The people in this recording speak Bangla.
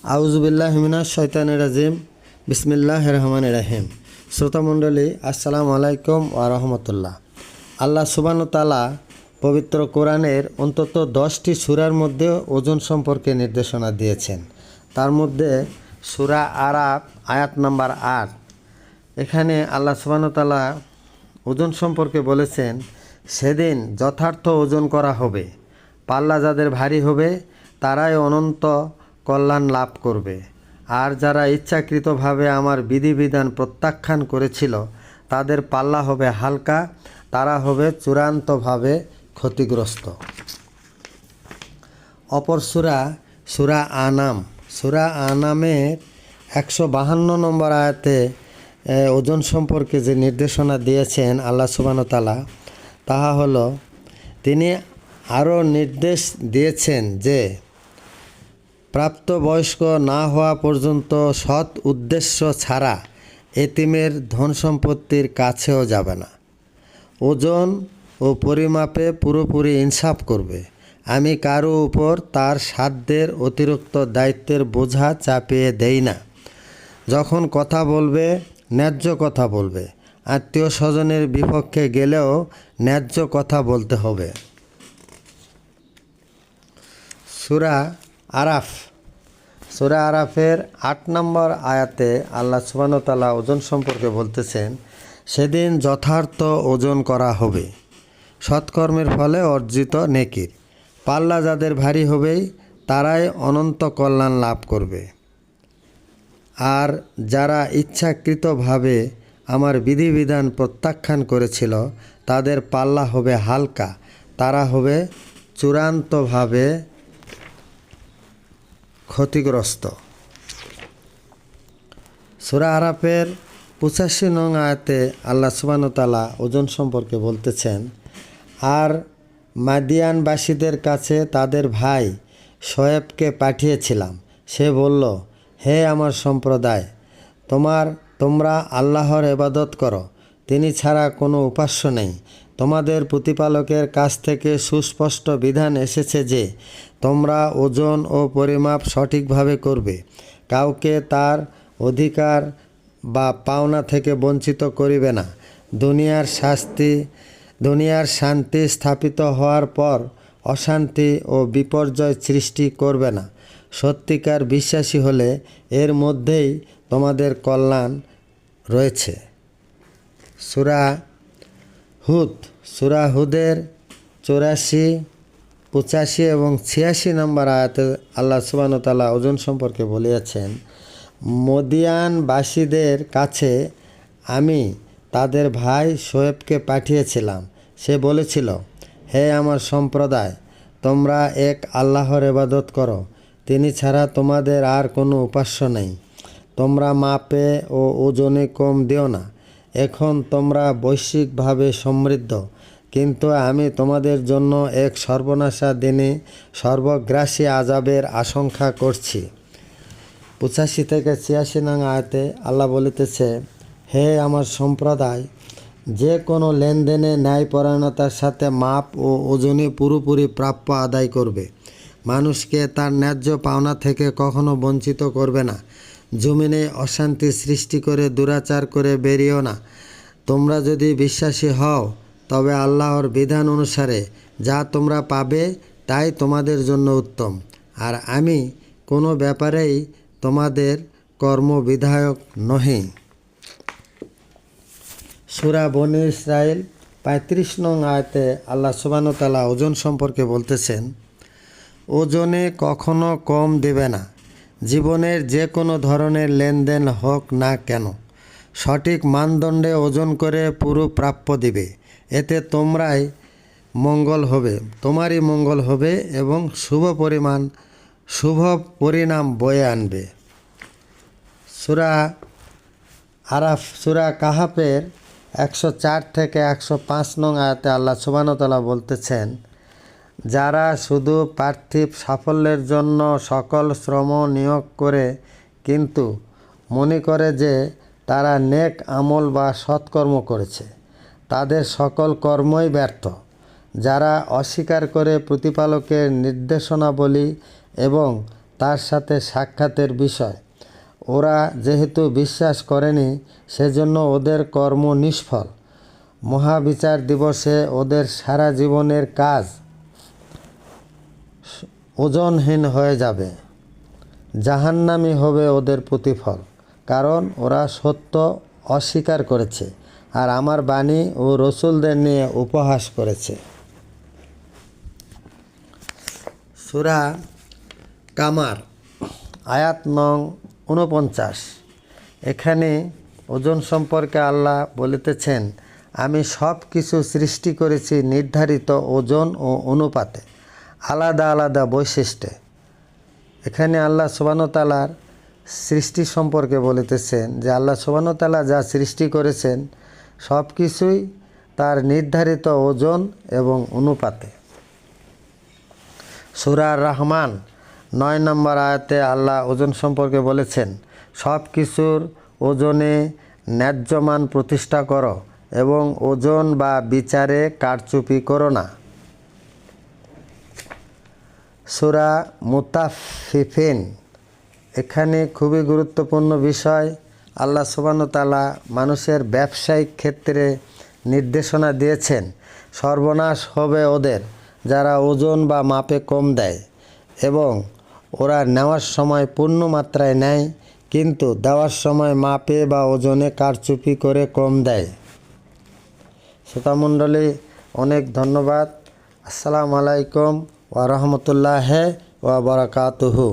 আউযুবিল্লাহি মিনাশ শাইতানির রাজিম। বিসমিল্লাহির রহমানির রহিম। শ্রোতামণ্ডলী, আসসালামু আলাইকুম ওয়া রাহমাতুল্লাহ। আল্লাহ সুবহানাহু ওয়া তাআলা পবিত্র কোরআনের অন্তত 10টি সূরার মধ্যে ওজন সম্পর্কে নির্দেশনা দিয়েছেন। তার মধ্যে সূরা আরাফ আয়াত নাম্বার 8, এখানে আল্লাহ সুবহানাহু ওয়া তাআলা ওজন সম্পর্কে বলেছেন, সেদিন যথার্থ ওজন করা হবে, পাল্লা যাদের ভারী হবে তারাই অনন্ত কল্যাণ লাভ করবে, আর যারা ইচ্ছাকৃতভাবে আমার বিধিবিধান প্রত্যাখ্যান করেছিল তাদের পাল্লা হবে হালকা, তারা হবে চূড়ান্তভাবে ক্ষতিগ্রস্ত। অপর সূরা আনাম। সূরা আনামের 152 নম্বর আয়াতে ওজন সম্পর্কে যে নির্দেশনা দিয়েছেন আল্লাহ সুবহানাহু ওয়া তাআলা, তাহা হলো, তিনি আরও নির্দেশ দিয়েছেন যে প্রাপ্তবয়স্ক না হওয়া পর্যন্ত সৎ উদ্দেশ্য ছাড়া এতিমের ধন সম্পত্তির কাছেও যাবে না। ওজন ও পরিমাপে পুরোপুরি ইনসাফ করবে। আমি কারো উপর তার সাধ্যের অতিরিক্ত দায়িত্বের বোঝা চাপিয়ে দেই না। যখন কথা বলবে ন্যায্য কথা বলবে, আত্মীয় স্বজনের বিপক্ষে গেলেও ন্যায্য কথা বলতে হবে। সূরা আরাফের 8 নম্বর আয়াতে আল্লাহ সুবহানাহু ওয়া তাআলা ওজন সম্পর্কে বলতেছেন, সেদিন যথার্থ ওজন করা হবে সৎকর্মের ফলে অর্জিত নেকির। পাল্লা যাদের ভারী হবে তারাই অনন্ত কল্যাণ লাভ করবে, আর যারা ইচ্ছাকৃতভাবে আমার বিধিবিধান প্রত্যাখ্যান করেছিল তাদের পাল্লা হবে হালকা, তারা হবে চূড়ান্তভাবে ক্ষতিগ্রস্ত। সূরা আরাফের 85 নং আয়াতে আল্লাহ সুবহানাহু ওয়া তাআলা ওজন সম্পর্কে বলতেছেন, আর মাদিয়ানবাসীদের কাছে তাদের ভাই শোয়েবকে পাঠিয়েছিলাম। সে বলল, হে আমার সম্প্রদায়, তোমরা আল্লাহর ইবাদত করো, তিনি ছাড়া কোনো উপাস্য নেই। তোমাদের প্রতিপালকের কাছ থেকে সুস্পষ্ট বিধান এসেছে যে তোমরা ওজন ও পরিমাপ সঠিকভাবে করবে, কাউকে তার অধিকার বা পাওনা থেকে বঞ্চিত করিবে না। দুনিয়ার শান্তি স্থাপিত হওয়ার পর অশান্তি ও বিপর্যয় সৃষ্টি করবে না। সত্যিকার বিশ্বাসী হলে এর মধ্যেই তোমাদের কল্যাণ রয়েছে। সূরা হুদের 84, 85 এবং 86 নম্বর আয়াতে আল্লাহ সুবহানাহু ওয়া তাআলা ওজন সম্পর্কে বলিয়াছেন, মদিয়ানবাসীদের কাছে আমি তাদের ভাই শোয়েবকে পাঠিয়েছিলাম। সে বলেছিল, হে আমার সম্প্রদায়, তোমরা এক আল্লাহর ইবাদত করো, তিনি ছাড়া তোমাদের আর কোনো উপাস্য নেই। তোমরা মাপে ও ওজনে কম দিও না। এখন তোমরা বৈশ্বিকভাবে সমৃদ্ধ, কিন্তু আমি তোমাদের জন্য এক সর্বনাশা দিনে সর্বগ্রাসী আযাবের আশঙ্কা করছি। 85 থেকে 86 নং আয়াতে আল্লাহ বলিতেছে, হে আমার সম্প্রদায়, যে কোনো লেনদেনে ন্যায়পরায়ণতার সাথে মাপ ও ওজনে পুরোপুরি প্রাপ্য আদায় করবে। মানুষকে তার ন্যায্য পাওনা থেকে কখনো বঞ্চিত করবে না। জমিনে অশান্তি সৃষ্টি করে দুরাচার করে বেরিও না। তোমরা যদি বিশ্বাসী হও তবে আল্লাহর বিধান অনুসারে যা তোমরা পাবে তাই তোমাদের জন্য উত্তম, আর আমি কোনো ব্যাপারেই তোমাদের কর্মবিধায়ক নহি। সূরা বনী ইসরাইল 35 নং আয়াতে আল্লাহ সুবহানাহু ওয়া তাআলা ওজন সম্পর্কে বলতেছেন, ওজনে কখনো কম দেবে না। জীবনের যে কোনো ধরনের লেনদেন হোক না কেন, সঠিক মানদণ্ডে ওজন করে পুরো প্রাপ্য দিবে। এতে তোমারই মঙ্গল হবে এবং শুভ পরিণাম বয়ে আনবে। সূরা কাহাফের 104 থেকে 105 নং আয়াতে আল্লাহ সুবহানাহু ওয়া তাআলা বলতেছেন, যারা শুধু পার্থিব সাফল্যের জন্য সকল শ্রম নিয়োগ করে কিন্তু মনে করে যে তারা নেক আমল বা সৎকর্ম করেছে, তাদের সকল কর্মই ব্যর্থ। যারা অস্বীকার করে প্রতিপালকের নির্দেশনাবলী এবং তার সাথে সাক্ষাতের বিষয়। ওরা যেহেতু বিশ্বাস করেনি, সেজন্য ওদের কর্ম নিষ্ফল। মহাবিচার দিবসে ওদের সারা জীবনের কাজ ওজনহীন হয়ে যাবে। জাহান্নামী হবে ওদের প্রতিফল, কারণ ওরা সত্য অস্বীকার করেছে আর আমার বাণী ও রসুলদের নিয়ে উপহাস করেছে। সূরা কামার আয়াত নং ৪৯। এখানে ওজন সম্পর্কে আল্লাহ বলিতেছেন, আমি সব কিছু সৃষ্টি করেছি নির্ধারিত ওজন ও অনুপাতে, আলাদা আলাদা বৈশিষ্ট্যে। এখানে আল্লাহ সুবহানাহু ওয়া তাআলার সৃষ্টি সম্পর্কে বলিতেছেন যে আল্লাহ সুবহানাহু ওয়া তাআলা যা সৃষ্টি করেছেন সব কিছুই তার নির্ধারিত ওজন এবং অনুপাতে। সূরা রহমান ৯ নম্বর আয়াতে আল্লাহ ওজন সম্পর্কে বলেছেন, সব কিছুর ওজনে ন্যায্য মান প্রতিষ্ঠা করো এবং ওজন বা বিচারে কারচুপি করো না। সূরা মুতাফফিফিন এখানে খুবই গুরুত্বপূর্ণ বিষয়। আল্লাহ সুবহানাহু ওয়া তাআলা মানুষের ব্যবসায়িক ক্ষেত্রে নির্দেশনা দিয়েছেন, সর্বনাশ হবে ওদের যারা ওজন বা মাপে কম দেয় এবং ওরা নেওয়ার সময় পূর্ণ মাত্রায় নেয় কিন্তু দেওয়ার সময় মাপে বা ওজনে কারচুপি করে কম দেয়। শ্রোতামণ্ডলী, অনেক ধন্যবাদ। আসসালামু আলাইকুম ওয়া রাহমাতুল্লাহি ওয়া বারাকাতুহু।